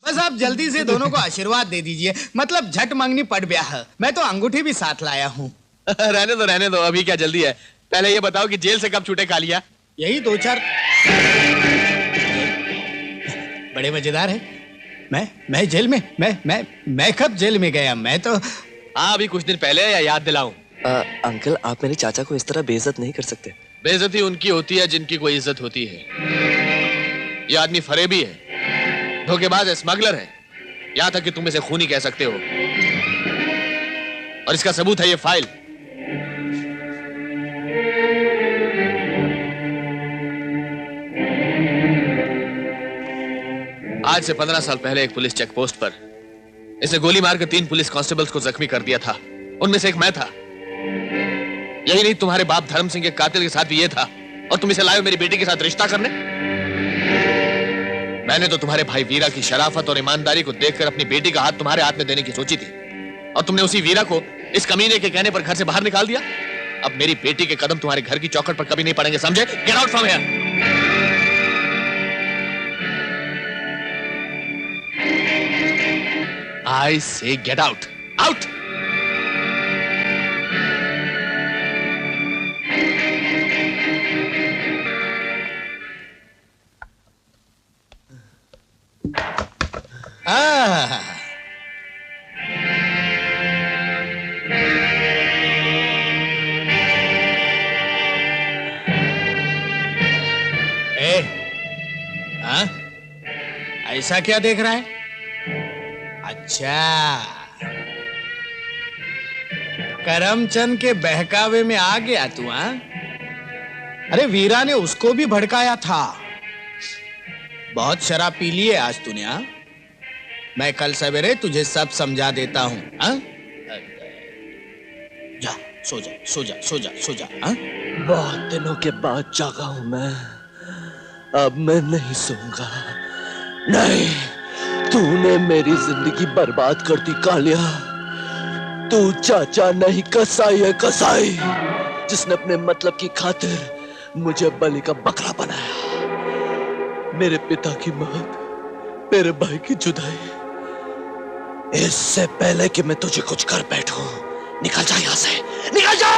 बस आप जल्दी से दोनों को आशीर्वाद दे दीजिए, मतलब झट मंगनी पड़ ब्याह। मैं तो अंगूठी भी साथ लाया हूँ। रहने दो, अभी क्या जल्दी है। पहले ये बताओ कि जेल से कब छूटे कालिया? यही 2-4 बड़े मजेदार है। मैं जेल में? मैं कब जेल में गया? मैं तो हाँ, अभी कुछ दिन पहले। या याद दिलाऊं? अंकल, आप मेरे चाचा को इस तरह बेइज्जत नहीं कर सकते। बेइज्जती उनकी होती है जिनकी कोई इज्जत होती है। ये आदमी फरेबी है, धोखेबाज है, स्मगलर है, यहां तक कि तुम इसे खूनी कह सकते हो। और इसका सबूत है ये फाइल। आज से 15 साल पहले एक पुलिस चेक पोस्ट पर इसे गोली मारकर 3 पुलिस कांस्टेबल्स को जख्मी कर दिया था। उनमें से एक मैं था। यही नहीं, तुम्हारे बाप धर्म सिंह के कातिल के साथ भी ये था। और तुम इसे लाए हो मेरी बेटी के साथ रिश्ता करने। मैंने तो तुम्हारे भाई वीरा की शराफत और ईमानदारी को देखकर अपनी बेटी का हाथ तुम्हारे हाथ में देने की सोची थी, और तुमने उसी वीरा को इस कमीने के कहने पर घर से बाहर निकाल दिया। अब मेरी बेटी के कदम तुम्हारे घर की चौखट पर कभी नहीं पड़ेंगे, समझे? Get out from here. I say get out, out. ऐसा क्या देख रहा है? अच्छा, करमचंद के बहकावे में आ गया तू? हाँ, अरे वीरा ने उसको भी भड़काया था। बहुत शराब पी ली है आज तूने। हाँ, मैं कल सवेरे तुझे सब समझा देता हूं। हाँ, जा सो जा सो जा सो जा सो जा। हाँ, बहुत दिनों के बाद जागा हूं मैं। अब मैं नहीं सोऊंगा। नहीं, तूने मेरी जिंदगी बर्बाद कर दी कालिया। तू चाचा नहीं, कसाई है, कसाई, जिसने अपने मतलब की खातिर मुझे बलि का बकरा बनाया। मेरे पिता की मौत, मेरे भाई की जुदाई, इससे पहले कि मैं तुझे कुछ कर बैठूं, निकल जा यहां से, निकल जा।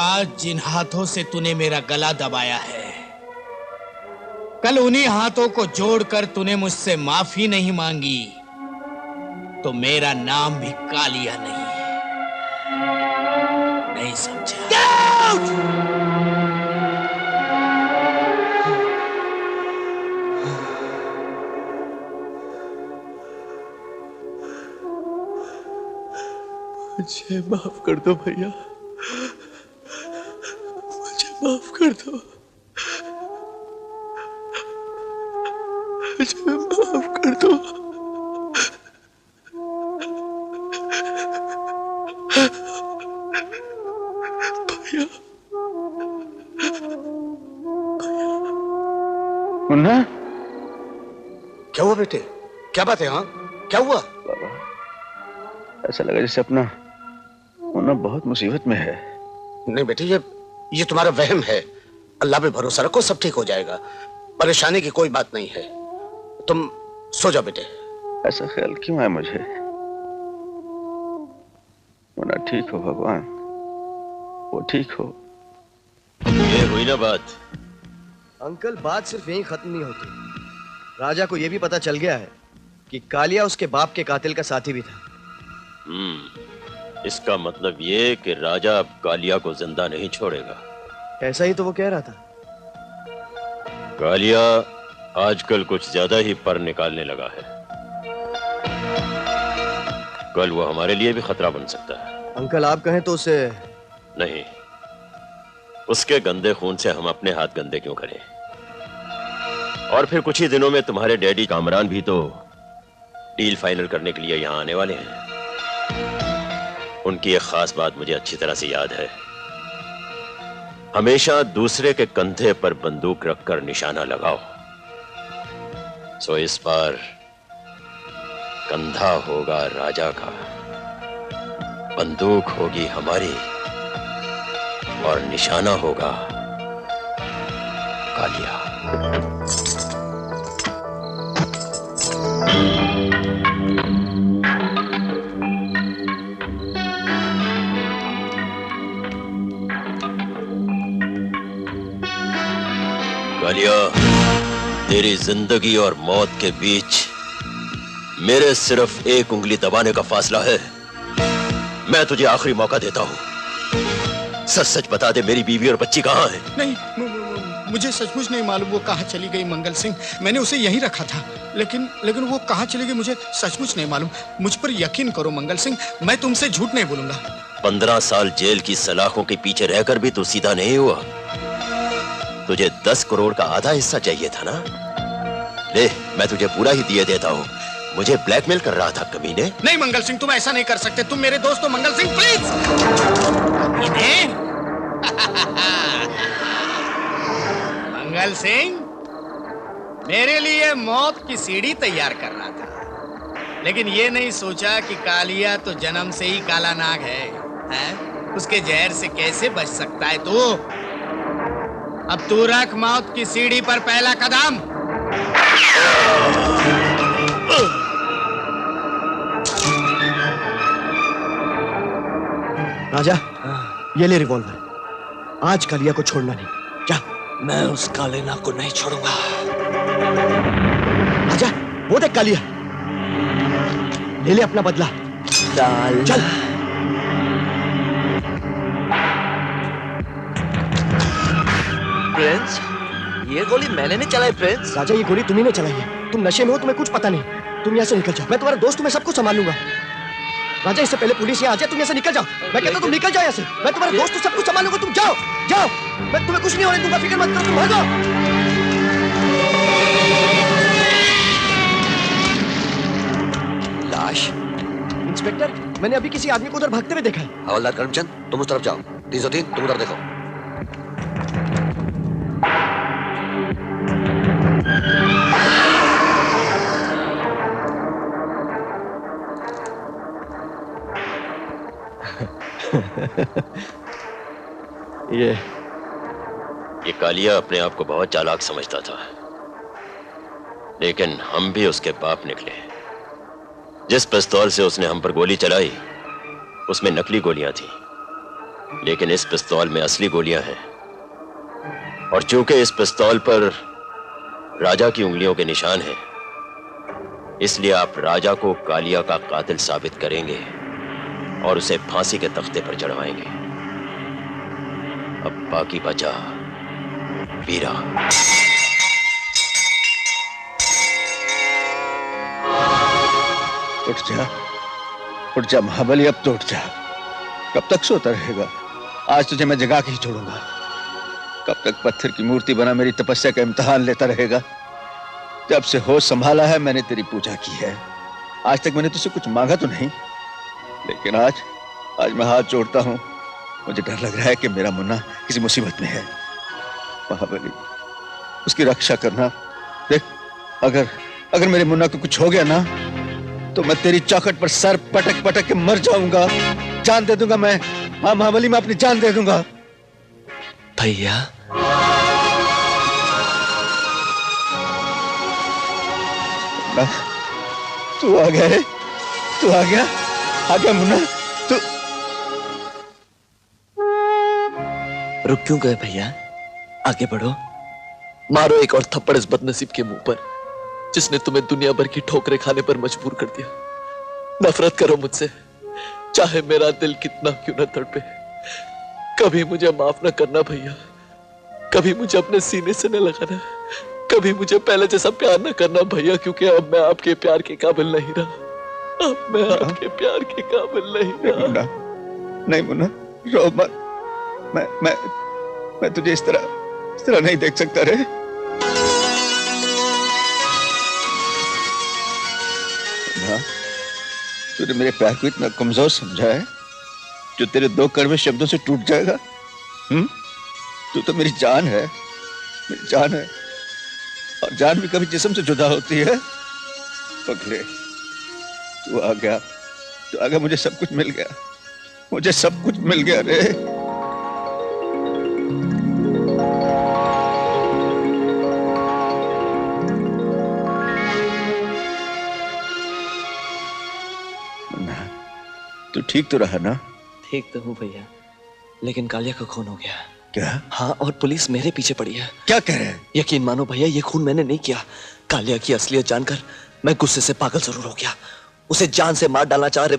आज जिन हाथों से तूने मेरा गला दबाया है, कल उन्हीं हाथों को जोड़कर तूने मुझसे माफी नहीं मांगी तो मेरा नाम भी कालिया नहीं है। नहीं समझा? मुझे माफ कर दो भैया, माफ कर दो, मुझे माफ कर दो। भैया, मुन्ना, क्या हुआ बेटे? क्या बात है? हाँ, क्या हुआ? बाबा, ऐसा लगा जैसे अपना मुन्ना बहुत मुसीबत में है। नहीं बेटे, ये तुम्हारा वहम है। अल्लाह पे भरोसा रखो, सब ठीक हो जाएगा। परेशानी की कोई बात नहीं है। तुम सो जाओ बेटे। ऐसा ख्याल क्यों है मुझे? मुन्ना ठीक हो भगवान, वो ठीक हो। ये हुई ना बात। अंकल, बात सिर्फ यहीं खत्म नहीं होती। राजा को यह भी पता चल गया है कि कालिया उसके बाप के कातिल का साथी भी था। इसका मतलब ये कि राजा अब कालिया को जिंदा नहीं छोड़ेगा। ऐसा ही तो वो कह रहा था। कालिया आजकल कुछ ज्यादा ही पर निकालने लगा है। कल वो हमारे लिए भी खतरा बन सकता है। अंकल, आप कहें तो उसे नहीं, उसके गंदे खून से हम अपने हाथ गंदे क्यों करें? और फिर कुछ ही दिनों में तुम्हारे डैडी कामरान भी तो डील फाइनल करने के लिए यहां आने वाले हैं। उनकी एक खास बात मुझे अच्छी तरह से याद है। हमेशा दूसरे के कंधे पर बंदूक रखकर निशाना लगाओ। सो इस बार कंधा होगा राजा का, बंदूक होगी हमारी, और निशाना होगा कालिया। कालिया, तेरी जिंदगी और मौत के बीच मेरे सिर्फ एक उंगली दबाने का फासला है। मैं तुझे आखिरी मौका देता हूं। सच सच बता दे, मेरी बीवी और बच्ची कहां है? नहीं, मुझे सचमुच नहीं मालूम वो कहाँ चली गई मंगल सिंह। मैंने उसे यहीं रखा था, लेकिन वो कहाँ चली गई मुझे सचमुच नहीं मालूम। मुझ पर यकीन करो मंगल सिंह, मैं तुमसे झूठ नहीं बोलूंगा। 15 साल जेल की सलाखों के पीछे रहकर भी तू सीधा नहीं हुआ। तुझे 10 करोड़ का आधा हिस्सा चाहिए था ना? ले, मैं तुझे पूरा ही दिए देता हूँ। मुझे ब्लैकमेल कर रहा था कमीने। नहीं मंगल सिंह, तुम ऐसा नहीं कर सकते। तुम मेरे दोस्त हो मंगल सिंह, प्लीज। मंगल सिंह मेरे लिए मौत की सीढ़ी तैयार कर रहा था, लेकिन ये नहीं सोचा कि कालिया तो जन्म से ही काला नाग है? उसके जहर से कैसे बच सकता है तू? अब तू रख मौत की सीढ़ी पर पहला कदम। राजा, ये ले रिवॉल्वर। आज कालिया को छोड़ना नहीं। क्या? मैं उस काले नाग को नहीं छोड़ूंगा। राजा, वो देख कालिया। ले ले अपना बदला। चल चल। प्रिंस, ये गोली मैंने नहीं चलाई प्रिंस। राजा, ये गोली तुम्ही ने चलाई है। तुम नशे में हो, तुम्हें कुछ पता नहीं। तुम यहाँ से निकल जाओ। मैं तुम्हारा दोस्त हूं, मैं सब कुछ संभाल लूंगा। राजा, इससे पहले पुलिस यहाँ आ जाए, तुम यहाँ से निकल जाओ। मैं कहता हूं तुम निकल जाओ यहाँ से। मैं तुम्हारा दोस्त हूं, सब कुछ संभाल लूंगा। तुम जाओ जाओ। मैं तुम्हें कुछ नहीं होने दूंगा, फिक्र मत करो। तुम भागो। लाश? इंस्पेक्टर, मैंने अभी किसी आदमी को उधर भागते हुए देखा है। हवलदार करमचंद, तुम उस तरफ जाओ। 303, तुम उधर देखो। ये कालिया अपने आप को बहुत चालाक समझता था, लेकिन हम भी उसके बाप निकले। जिस पिस्तौल से उसने हम पर गोली चलाई उसमें नकली गोलियां थी, लेकिन इस पिस्तौल में असली गोलियां हैं। और चूंकि इस पिस्तौल पर राजा की उंगलियों के निशान हैं, इसलिए आप राजा को कालिया का कातिल साबित करेंगे और उसे फांसी के तख्ते पर चढ़वाएंगे। अब बाकी बचा वीरा। उठ जा महाबली, अब तो उठ जा। कब तक सोता रहेगा? आज तुझे मैं जगा के ही छोड़ूंगा। कब तक पत्थर की मूर्ति बना मेरी तपस्या का इम्तिहान लेता रहेगा? जब से होश संभाला है मैंने तेरी पूजा की है। आज तक मैंने तुझसे कुछ मांगा तो नहीं, लेकिन आज मैं हाथ जोड़ता हूं। मुझे डर लग रहा है कि मेरा मुन्ना किसी मुसीबत में है। महाबली, उसकी रक्षा करना। देख, अगर मेरे मुन्ना को कुछ हो गया ना, तो मैं तेरी चौखट पर सर पटक पटक के मर जाऊंगा। जान दे दूंगा मैं। हाँ महाबली, मैं अपनी जान दे दूंगा। भैया, तू आ गया है? तू आ गया मुन्ना। तू रुक क्यों गए भैया? आगे बढ़ो। मारो एक और थप्पड़ इस बदनसीब के मुंह पर, जिसने तुम्हें दुनिया भर की ठोकरें खाने पर मजबूर कर दिया। नफरत करो मुझसे, चाहे मेरा दिल कितना क्यों न तड़पे। कभी मुझे माफ न करना भैया। कभी मुझे अपने सीने से न लगाना। कभी मुझे पहले जैसा प्यार न करना भैया, क्योंकि अब मैं आपके प्यार के काबिल नहीं रहा। अब मैं आपके प्यार के काबिल नहीं रहा। नहीं मुन्ना, रो मत। मैं तुझे इस तरह नहीं देख सकता रे। तूने मेरे प्यार को इतना कमजोर समझा है जो तेरे 2 कड़वे शब्दों से टूट जाएगा? तू तो मेरी जान है, मेरी जान है। और जान भी कभी जिस्म से जुदा होती है। पगले, तू आ गया, मुझे सब कुछ मिल गया। मुझे सब कुछ मिल गया रे। तू ठीक तो रहा ना? ठीक तो हूँ भैया, लेकिन कालिया का खून हो गया। क्या? हाँ, और पुलिस मेरे पीछे पड़ी है। क्या कह रहे हैं? यकीन मानो भैया, ये खून मैंने नहीं किया। कालिया की असलियत जानकर मैं गुस्से से पागल जरूर हो गया। उसे जान से मार डालना चाह रहे